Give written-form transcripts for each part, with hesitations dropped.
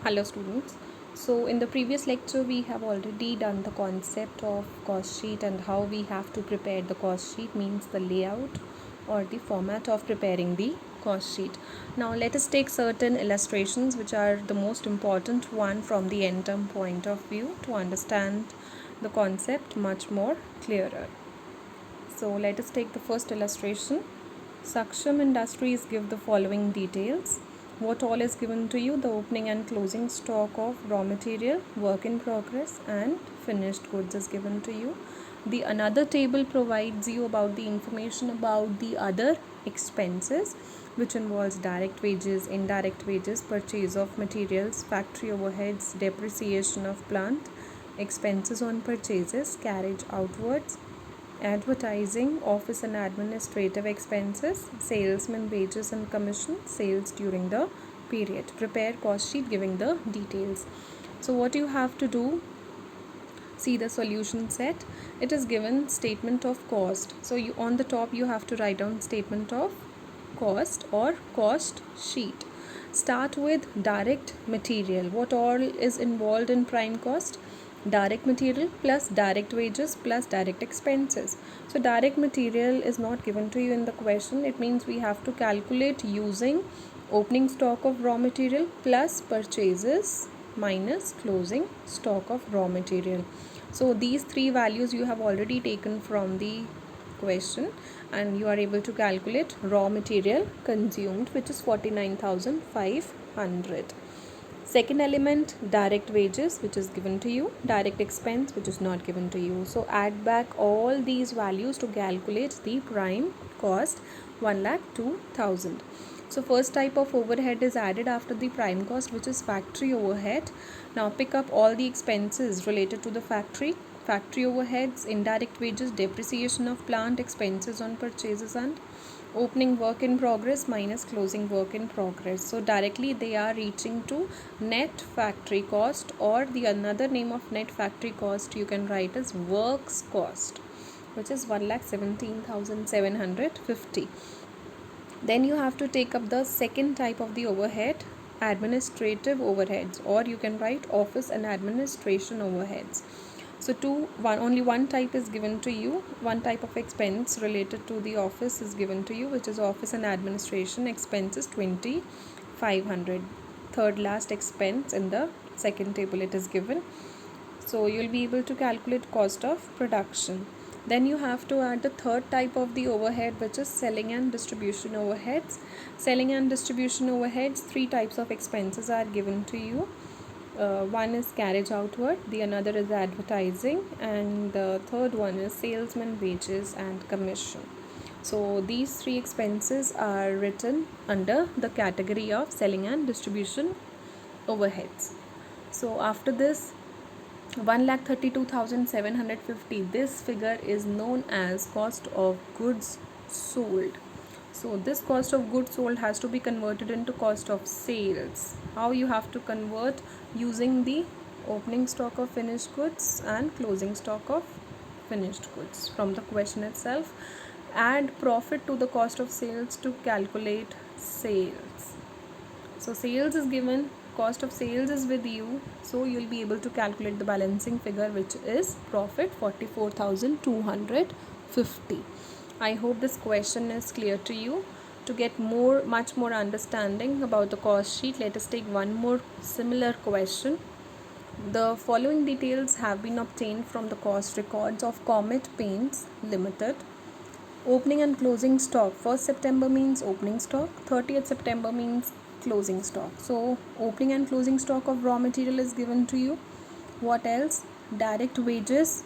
Hello students. So in the previous lecture we have already done the concept of cost sheet and how we have to prepare the cost sheet, means the layout or the format of preparing the cost sheet. Now let us take certain illustrations which are the most important one from the end term point of view to understand the concept much more clearer. So let us take the first illustration. Saksham Industries give the following details. What all is given to you: the opening and closing stock of raw material, work in progress and finished goods is given to you. The another table provides you about the information about the other expenses, which involves direct wages, indirect wages, purchase of materials, factory overheads, depreciation of plant, expenses on purchases, carriage outwards, advertising, office and administrative expenses, salesman wages and commission, sales during the period. Prepare cost sheet giving the details. So what you have to do, see the solution set. It is given statement of cost. So you on the top you have to write down statement of cost or cost sheet. Start with direct material. What all is involved in prime cost? Direct material plus direct wages plus direct expenses. So direct material is not given to you in the question. It means we have to calculate using opening stock of raw material plus purchases minus closing stock of raw material. So these three values you have already taken from the question and you are able to calculate raw material consumed, which is 49,500. Second element, direct wages, which is given to you, direct expense, which is not given to you. So add back all these values to calculate the prime cost, 1,02,000. So first type of overhead is added after the prime cost, which is factory overhead. Now pick up all the expenses related to the factory overheads, indirect wages, depreciation of plant, expenses on purchases and opening work in progress minus closing work in progress. So directly they are reaching to net factory cost, or the another name of net factory cost you can write as works cost, which is 1,17,750. Then you have to take up the second type of the overhead, administrative overheads, or you can write office and administration overheads. So only one type is given to you. One type of expense related to the office is given to you, which is office and administration expenses, 2,500. Third last expense in the second table it is given. So you'll be able to calculate cost of production. Then you have to add the third type of the overhead, which is selling and distribution overheads. Selling and distribution overheads, three types of expenses are given to you. One is carriage outward, the another is advertising, and the third one is salesman wages and commission. So these three expenses are written under the category of selling and distribution overheads. So after this, 1,32,750, this figure is known as cost of goods sold. So this cost of goods sold has to be converted into cost of sales. How you have to convert? Using the opening stock of finished goods and closing stock of finished goods from the question itself. Add profit to the cost of sales to calculate sales. So sales is given, cost of sales is with you, so you'll be able to calculate the balancing figure, which is profit, 44,250. I hope this question is clear to you. To get much more understanding about the cost sheet, let us take one more similar question. The following details have been obtained from the cost records of Comet Paints Limited. Opening and closing stock. 1st September means opening stock, 30th September means closing stock. So opening and closing stock of raw material is given to you. What else? Direct wages,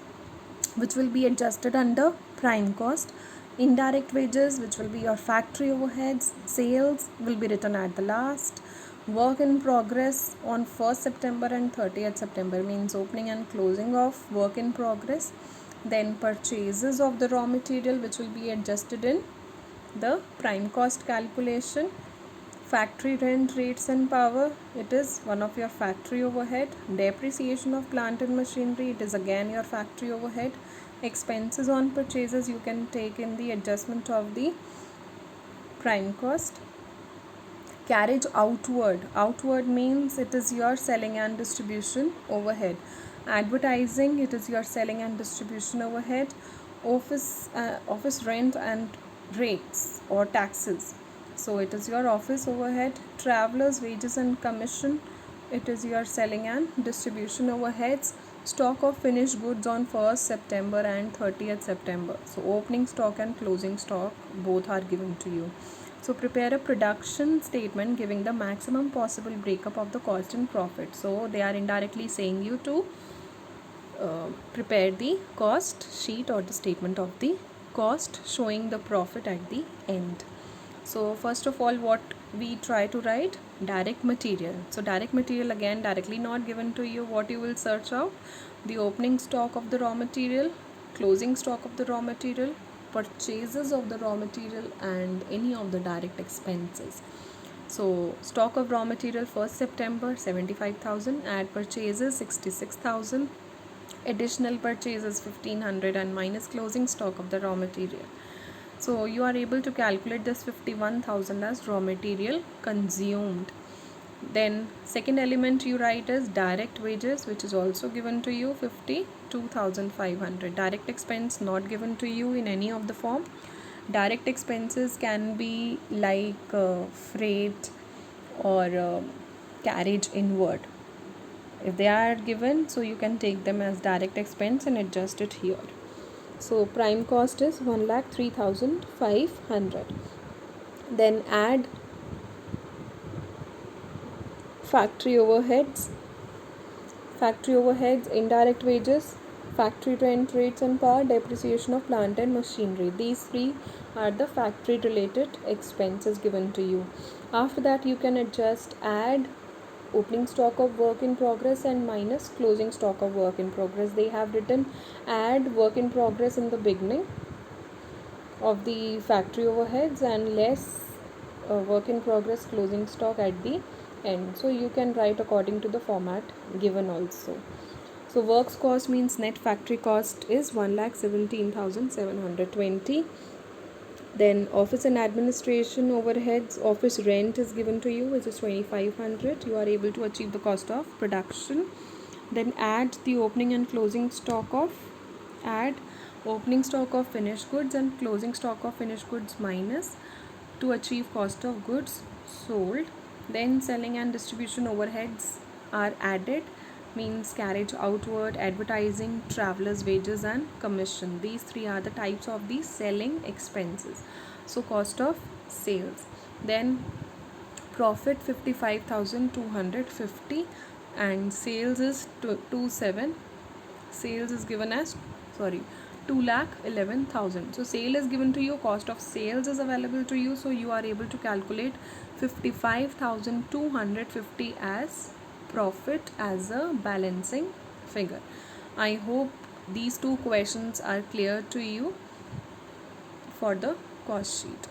which will be adjusted under prime cost. Indirect wages, which will be your factory overheads. Sales will be written at the last. Work in progress on 1st September and 30th September means opening and closing of work in progress. Then purchases of the raw material, which will be adjusted in the prime cost calculation. Factory rent, rates and power, it is one of your factory overhead. Depreciation of plant and machinery, it is again your factory overhead. Expenses on purchases you can take in the adjustment of the prime cost. Carriage outward. Outward means it is your selling and distribution overhead. Advertising, it is your selling and distribution overhead. Office rent and rates or taxes, so it is your office overhead. Travelers wages and commission, it is your selling and distribution overheads. Stock of finished goods on 1st September and 30th September, so opening stock and closing stock both are given to you. So prepare a production statement giving the maximum possible breakup of the cost and profit. So they are indirectly saying you to prepare the cost sheet or the statement of the cost showing the profit at the end. So first of all, what we try to write? Direct material. So direct material, again directly not given to you. What you will search out? The opening stock of the raw material, closing stock of the raw material, purchases of the raw material, and any of the direct expenses. So stock of raw material 1st September 75,000, add purchases 66,000, additional purchases 1500, and minus closing stock of the raw material. So you are able to calculate this 51,000 as raw material consumed. Then second element you write is direct wages, which is also given to you 52,500. Direct expense not given to you in any of the form. Direct expenses can be like freight or carriage inward. If they are given, so you can take them as direct expense and adjust it here. So prime cost is 1,03,500. Then add factory overheads, indirect wages, factory rent, rates and power, depreciation of plant and machinery. These three are the factory related expenses given to you. After that, you can adjust, add opening stock of work in progress and minus closing stock of work in progress. They have written add work in progress in the beginning of the factory overheads and less work in progress closing stock at the end. So you can write according to the format given also. So works cost means net factory cost is 1,17,720. Then office and administration overheads, office rent is given to you, which is 2,500. You are able to achieve the cost of production. Then add the opening and closing stock of finished goods and closing stock of finished goods minus to achieve cost of goods sold. Then selling and distribution overheads are added, means carriage outward, advertising, travelers wages and commission. These three are the types of the selling expenses. So cost of sales. Then profit 55,250 and sales is 27. Sales is given as 2,11,000. So sale is given to you, cost of sales is available to you, so you are able to calculate 55,250 as profit as a balancing figure. I hope these two questions are clear to you for the cost sheet.